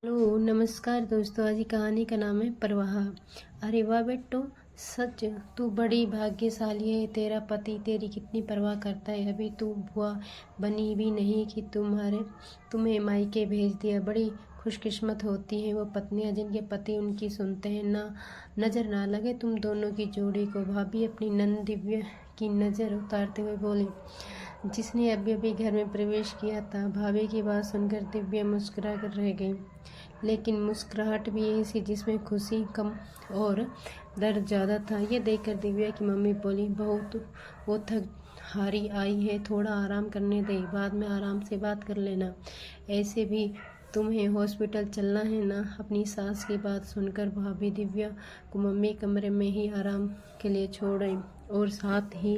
Hello नमस्कार दोस्तों। आज की कहानी का नाम है परवाह। अरे वाह बेटो, सच तू बड़ी भाग्यशाली है। तेरा पति तेरी कितनी परवाह करता है। अभी तू बुआ बनी भी नहीं कि तुम्हें मायके भेज दिया। बड़ी खुशकिस्मत होती हैं वो पत्नियां जिनके पति उनकी सुनते हैं। ना नज़र ना लगे तुम दोनों की जोड़ी को। भाभी अपनी नंद दिव्या की नज़र उतारते हुए बोली, जिसने अभी अभी घर में प्रवेश किया था। भाभी की बात सुनकर दिव्या मुस्कुरा कर रह गई, लेकिन मुस्कुराहट भी यही सी जिसमें खुशी कम और दर्द ज़्यादा था। ये देखकर दिव्या की मम्मी बोली, बहू वो थक हारी आई है, थोड़ा आराम करने दे, बाद में आराम से बात कर लेना। ऐसे भी तुम्हें हॉस्पिटल चलना है ना। अपनी सास की बात सुनकर भाभी दिव्या को मम्मी कमरे में ही आराम के लिए छोड़ आई और साथ ही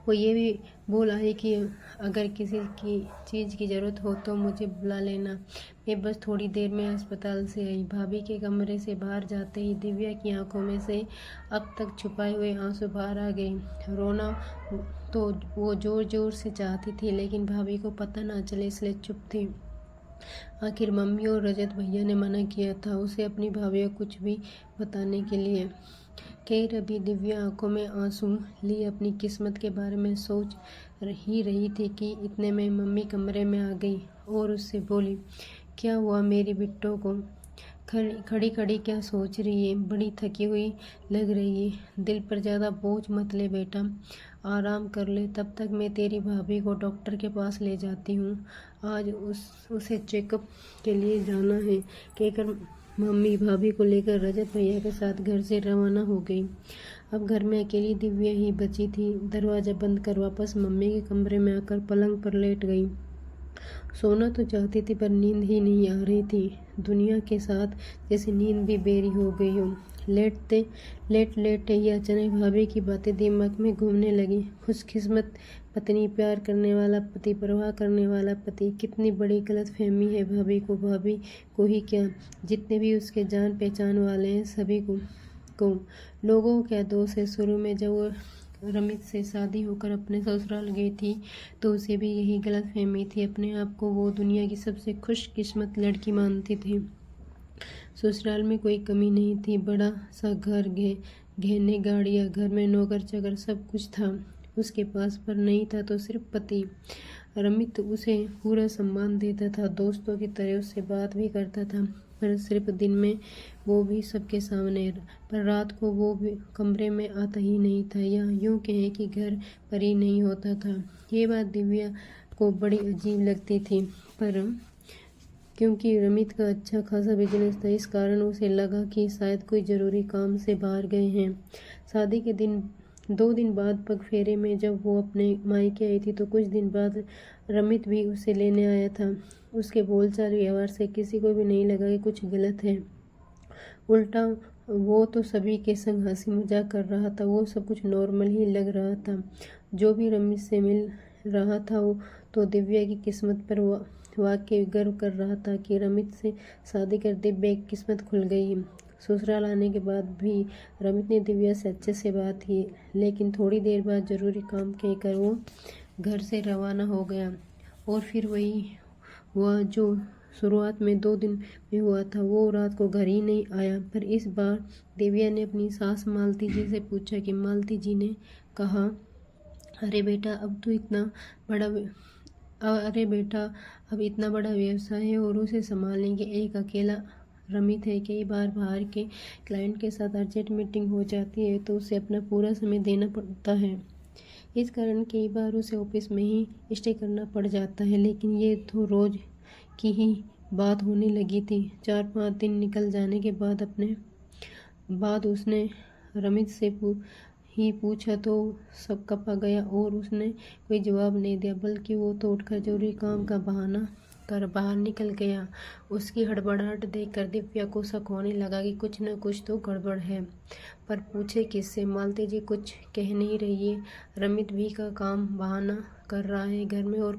वो ये भी बोल आई कि अगर किसी की चीज़ की ज़रूरत हो तो मुझे बुला लेना। मैं बस थोड़ी देर में अस्पताल से आई। भाभी के कमरे से बाहर जाते ही दिव्या की आंखों में से अब तक छुपाए हुए आंसू बाहर आ गए। रोना तो वो जोर जोर से चाहती थी, लेकिन भाभी को पता ना चले इसलिए चुप थी। आखिर मम्मी और रजत भैया ने मना किया था उसे अपनी भाभी को कुछ भी बताने के लिए। खैर अभी दिव्या आंखों में आंसू लिए अपनी किस्मत के बारे में सोच ही रही थी कि इतने में मम्मी कमरे में आ गई और उससे बोली, क्या हुआ मेरी बिट्टो को? खड़ी खड़ी क्या सोच रही है? बड़ी थकी हुई लग रही है। दिल पर ज़्यादा बोझ मत ले बेटा, आराम कर ले। तब तक मैं तेरी भाभी को डॉक्टर के पास ले जाती हूँ। आज उसे चेकअप के लिए जाना है, कहकर मम्मी भाभी को लेकर रजत भैया के साथ घर से रवाना हो गई। अब घर में अकेली दिव्या ही बची थी। दरवाज़ा बंद कर वापस मम्मी के कमरे में आकर पलंग पर लेट गई। सोना तो चाहती थी पर नींद ही नहीं आ रही थी। दुनिया के साथ जैसे नींद भी बेरी हो गई हो। लेटे ही अचानक भाभी की बातें दिमाग में घूमने लगी। खुशकिस्मत पत्नी, प्यार करने वाला पति, परवाह करने वाला पति, कितनी बड़ी गलतफहमी है। भाभी को ही क्या, जितने भी उसके जान पहचान वाले हैं सभी को लोगों का क्या दोष है। शुरू में जब वो रमित से शादी होकर अपने ससुराल गई थी तो उसे भी यही गलतफहमी थी। अपने आप को वो दुनिया की सबसे खुशकिस्मत लड़की मानती थी। ससुराल में कोई कमी नहीं थी। बड़ा सा घर, गहने, गाड़ियाँ, घर में नौकर चाकर सब कुछ था उसके पास, पर नहीं था तो सिर्फ पति। रमित उसे पूरा सम्मान देता था, दोस्तों की तरह उससे बात भी करता था, पर सिर्फ दिन में, वो भी सबके सामने। पर रात को वो भी कमरे में आता ही नहीं था, या यूं कहें कि घर पर ही नहीं होता था। ये बात दिव्या को बड़ी अजीब लगती थी, पर क्योंकि रमित का अच्छा खासा बिजनेस था इस कारण उसे लगा कि शायद कोई ज़रूरी काम से बाहर गए हैं। शादी के दिन 2 दिन बाद पग फेरे में जब वो अपने मायके आई थी तो कुछ दिन बाद रमित भी उसे लेने आया था। उसके बोलचाल व्यवहार से किसी को भी नहीं लगा कि कुछ गलत है। उल्टा वो तो सभी के संग हंसी मजाक कर रहा था। वो सब कुछ नॉर्मल ही लग रहा था। जो भी रमित से मिल रहा था वो तो दिव्या की किस्मत पर वाकई गर्व कर रहा था कि रमित से शादी कर दिव्या की किस्मत खुल गई। ससुराल आने के बाद भी रमित ने दिव्या से अच्छे से बात की, लेकिन थोड़ी देर बाद जरूरी काम कहकर वो घर से रवाना हो गया। और फिर वही हुआ जो शुरुआत में 2 दिन में हुआ था। वो रात को घर ही नहीं आया। पर इस बार दिव्या ने अपनी सास मालती जी से पूछा कि मालती जी ने कहा, अरे बेटा अब इतना बड़ा व्यवसाय है और उसे संभालेंगे एक अकेला रमित है। कई बार बाहर के क्लाइंट के साथ अर्जेंट मीटिंग हो जाती है तो उसे अपना पूरा समय देना पड़ता है। इस कारण कई बार उसे ऑफिस में ही स्टे करना पड़ जाता है। लेकिन ये तो रोज़ की ही बात होने लगी थी। 4-5 दिन निकल जाने के बाद उसने रमित से पूछा तो सब कपा गया और उसने कोई जवाब नहीं दिया, बल्कि वो तो उठकर जरूरी काम का बहाना कर बाहर निकल गया। उसकी हड़बड़ाहट देखकर दिव्या को शक होने लगा कि कुछ न कुछ तो गड़बड़ है, पर पूछे किससे? मालती जी कुछ कह नहीं रही है। रमित भी का काम बहाना कर रहा है। घर में और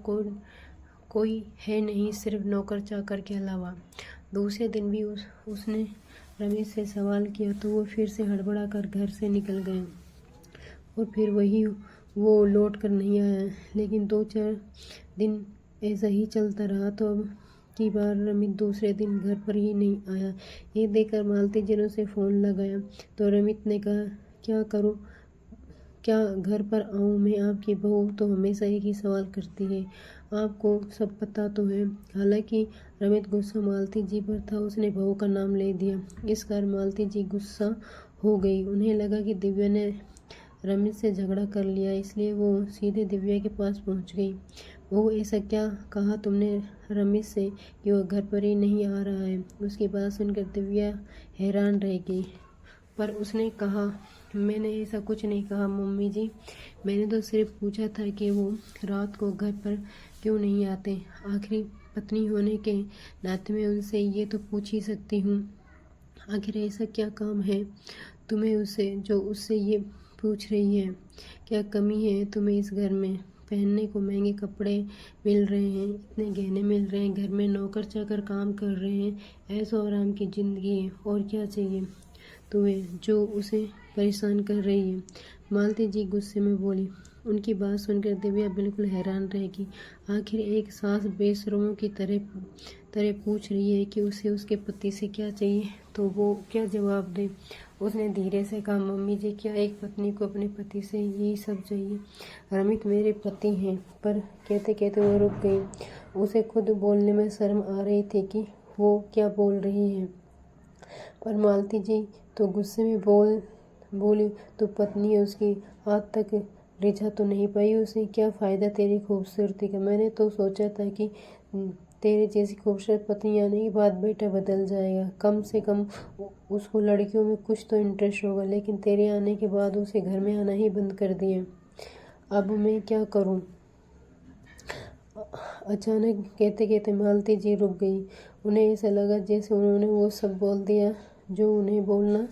कोई है नहीं, सिर्फ नौकर चाकर के अलावा। दूसरे दिन भी उसने रमित से सवाल किया तो वो फिर से हड़बड़ा कर घर से निकल गए और फिर वो लौट कर नहीं आया। लेकिन 2-4 दिन ऐसा ही चलता रहा तो अब की बार रमित दूसरे दिन घर पर ही नहीं आया। ये देखकर मालती जी ने उसे फ़ोन लगाया तो रमित ने कहा, क्या करूं, क्या घर पर आऊं मैं? आपकी बहू तो हमेशा एक ही सवाल करती है, आपको सब पता तो है। हालांकि रमित गुस्सा मालती जी पर था, उसने बहू का नाम ले दिया। इस कारण मालती जी गुस्सा हो गई। उन्हें लगा कि दिव्या ने रमित से झगड़ा कर लिया, इसलिए वो सीधे दिव्या के पास पहुंच गई। बहू, ऐसा क्या कहा तुमने रमित से कि वह घर पर ही नहीं आ रहा है? उसकी बात सुनकर दिव्या हैरान रह गई। पर उसने कहा, मैंने ऐसा कुछ नहीं कहा मम्मी जी, मैंने तो सिर्फ पूछा था कि वो रात को घर पर क्यों नहीं आते। आखिरी पत्नी होने के नाते मैं उनसे ये तो पूछ ही सकती हूँ। आखिर ऐसा क्या काम है तुम्हें उससे जो उससे ये पूछ रही है? क्या कमी है तुम्हें इस घर में? पहनने को महंगे कपड़े मिल रहे हैं, इतने गहने मिल रहे हैं, घर में नौकर चाकर काम कर रहे हैं, ऐशो आराम की ज़िंदगी है, और क्या चाहिए तुम्हें जो उसे परेशान कर रही है? मालती जी गुस्से में बोली। उनकी बात सुनकर दिव्या बिल्कुल हैरान रह गई। आखिर एक सास बेशर्मों की तरह पूछ रही है कि उसे उसके पति से क्या चाहिए, तो वो क्या जवाब दे। उसने धीरे से कहा, मम्मी जी, क्या एक पत्नी को अपने पति से यही सब चाहिए? रमित मेरे पति हैं। पर कहते कहते वो रुक गई। उसे खुद बोलने में शर्म आ रही थी कि वो क्या बोल रही है। पर मालती जी तो गुस्से में बोली, तो पत्नी है उसकी, आज तक रिझा तो नहीं पाई उसे। क्या फ़ायदा तेरी खूबसूरती का? मैंने तो सोचा था कि तेरे जैसी खूबसूरत पत्नी आने के बाद बेटा बदल जाएगा, कम से कम उसको लड़कियों में कुछ तो इंटरेस्ट होगा, लेकिन तेरे आने के बाद उसे घर में आना ही बंद कर दिया। अब मैं क्या करूं? अचानक कहते कहते मालती जी रुक गई। उन्हें ऐसा लगा जैसे उन्होंने वो सब बोल दिया जो उन्हें बोलना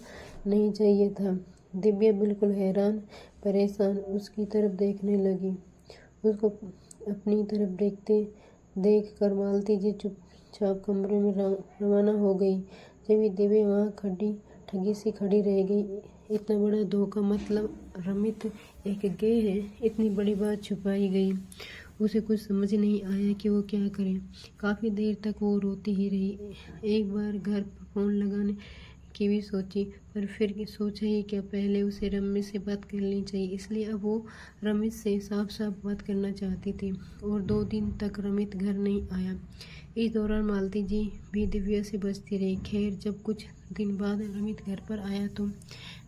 नहीं चाहिए था। दिव्या बिल्कुल हैरान परेशान उसकी तरफ देखने लगी। उसको अपनी तरफ देख कर मालती जी चुपचाप कमरे में रवाना हो गई। जब दिव्या वहाँ ठगी सी खड़ी रह गई। इतना बड़ा धोखा, मतलब रमित एक गे है, इतनी बड़ी बात छुपाई गई। उसे कुछ समझ नहीं आया कि वो क्या करे। काफ़ी देर तक वो रोती ही रही। एक बार घर पर फ़ोन लगाने की भी सोची, पर फिर सोचा ही क्या, पहले उसे रमित से बात कर लेनी चाहिए। इसलिए अब वो रमित से साफ साफ बात करना चाहती थी। और 2 दिन तक रमित घर नहीं आया। इस दौरान मालती जी भी दिव्या से बचती रही। खैर, जब कुछ दिन बाद रमित घर पर आया तो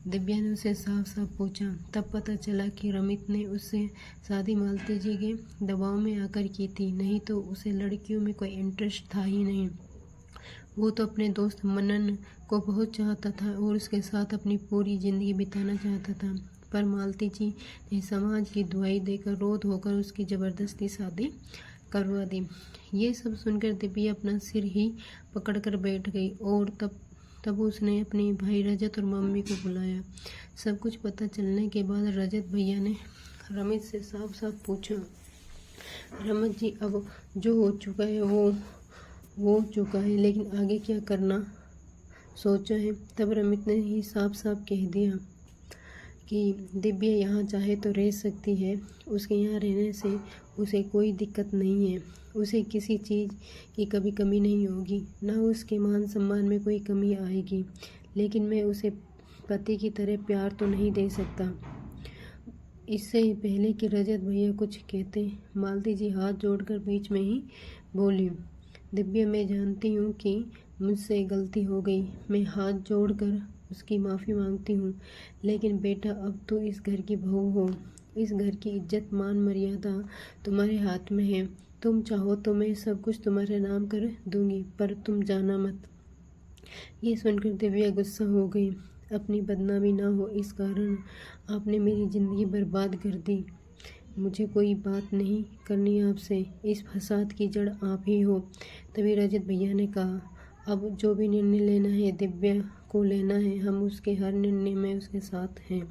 दिव्या ने उसे साफ साफ पूछा। तब पता चला कि रमित ने उससे शादी मालती जी के दबाव में आकर की थी, नहीं तो उसे लड़कियों में कोई इंटरेस्ट था ही नहीं। वो तो अपने दोस्त मनन को बहुत चाहता था और उसके साथ अपनी पूरी ज़िंदगी बिताना चाहता था। पर मालती जी ने समाज की दुहाई देकर रोध होकर उसकी ज़बरदस्ती शादी करवा दी। ये सब सुनकर दिव्या अपना सिर ही पकड़कर बैठ गई। और तब उसने अपने भाई रजत और मम्मी को बुलाया। सब कुछ पता चलने के बाद रजत भैया ने रमित से साफ साफ पूछा, रमित जी, अब जो हो चुका है वो हो चुका है, लेकिन आगे क्या करना सोचा है? तब रमित ने ही साफ साफ कह दिया कि दिव्या यहाँ चाहे तो रह सकती है, उसके यहाँ रहने से उसे कोई दिक्कत नहीं है। उसे किसी चीज़ की कभी कमी नहीं होगी, ना उसके मान सम्मान में कोई कमी आएगी। लेकिन मैं उसे पति की तरह प्यार तो नहीं दे सकता। इससे पहले कि रजत भैया कुछ कहते, मालती जी हाथ जोड़कर बीच में ही बोली, दिव्या, मैं जानती हूँ कि मुझसे गलती हो गई, मैं हाथ जोड़कर उसकी माफ़ी मांगती हूँ। लेकिन बेटा, अब तो इस घर की बहू हो, इस घर की इज्जत मान मर्यादा तुम्हारे हाथ में है। तुम चाहो तो मैं सब कुछ तुम्हारे नाम कर दूंगी, पर तुम जाना मत। ये सुनकर दिव्या गुस्सा हो गई। अपनी बदनामी ना हो इस कारण आपने मेरी ज़िंदगी बर्बाद कर दी। मुझे कोई बात नहीं करनी आपसे, इस फसाद की जड़ आप ही हो। तभी रजत भैया ने कहा, अब जो भी निर्णय लेना है दिव्या को लेना है, हम उसके हर निर्णय में उसके साथ हैं।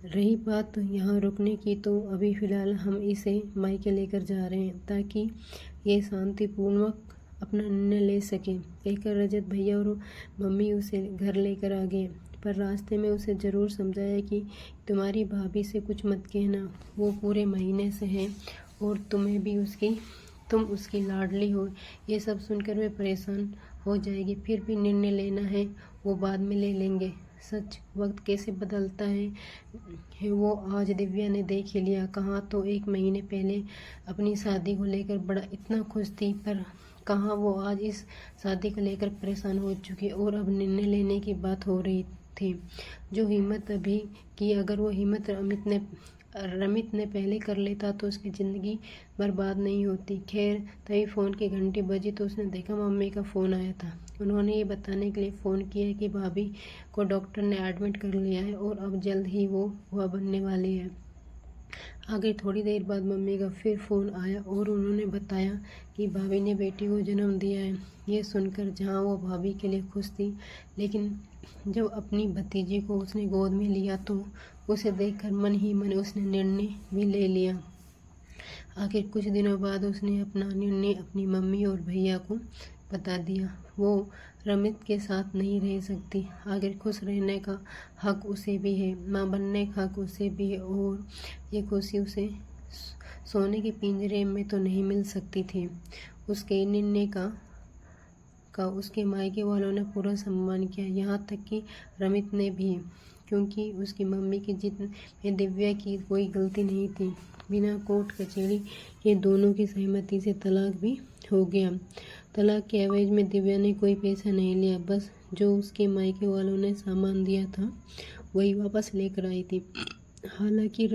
रही बात यहाँ रुकने की, तो अभी फ़िलहाल हम इसे मायके लेकर जा रहे हैं ताकि ये शांतिपूर्वक अपना निर्णय ले सके। कहकर रजत भैया और मम्मी उसे घर लेकर आ गए। पर रास्ते में उसे ज़रूर समझाया कि तुम्हारी भाभी से कुछ मत कहना, वो पूरे महीने से है और तुम्हें भी उसकी तुम उसकी लाडली हो। ये सब सुनकर वे परेशान हो जाएगी। फिर भी निर्णय लेना है वो बाद में ले लेंगे। सच, वक्त कैसे बदलता है वो आज दिव्या ने देख ही लिया। कहाँ तो 1 महीने पहले अपनी शादी को लेकर बड़ा इतना खुश थी, पर कहाँ वो आज इस शादी को लेकर परेशान हो चुकी और अब निर्णय लेने की बात हो रही थी। जो हिम्मत अभी की, अगर वो हिम्मत रमित ने पहले कर लेता तो उसकी ज़िंदगी बर्बाद नहीं होती। खैर, तभी फ़ोन की घंटी बजी तो उसने देखा मम्मी का फ़ोन आया था। उन्होंने ये बताने के लिए फ़ोन किया कि भाभी को डॉक्टर ने एडमिट कर लिया है और अब जल्द ही वो बुआ बनने वाली है। आगे थोड़ी देर बाद मम्मी का फिर फ़ोन आया और उन्होंने बताया कि भाभी ने बेटी को जन्म दिया है। ये सुनकर जहाँ वो भाभी के लिए खुश थी, लेकिन जब अपनी भतीजी को उसने गोद में लिया तो उसे देखकर मन ही मन उसने निर्णय भी ले लिया। आखिर कुछ दिनों बाद उसने अपना निर्णय अपनी मम्मी और भैया को बता दिया। वो रमित के साथ नहीं रह सकती। आखिर खुश रहने का हक उसे भी है, माँ बनने का हक उसे भी है, और ये खुशी उसे सोने के पिंजरे में तो नहीं मिल सकती थी। उसके निर्णय का उसके मायके वालों ने पूरा सम्मान किया, यहाँ तक कि रमित ने भी, क्योंकि उसकी मम्मी की जिद में दिव्या की कोई गलती नहीं थी। बिना कोर्ट कचहरी के दोनों की सहमति से तलाक भी हो गया। तलाक के एवज में दिव्या ने कोई पैसा नहीं लिया, बस जो उसके मायके वालों ने सामान दिया था वही वापस लेकर आई थी। हालांकि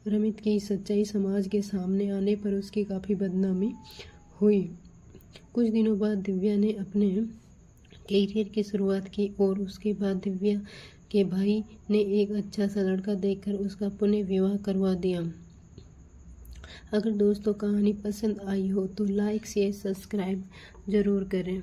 रमित की सच्चाई समाज के सामने आने पर उसकी काफ़ी बदनामी हुई। कुछ दिनों बाद दिव्या ने अपने कैरियर की शुरुआत की और उसके बाद दिव्या के भाई ने एक अच्छा सा लड़का देखकर उसका पुनः विवाह करवा दिया। अगर दोस्तों कहानी पसंद आई हो तो लाइक शेयर सब्सक्राइब ज़रूर करें।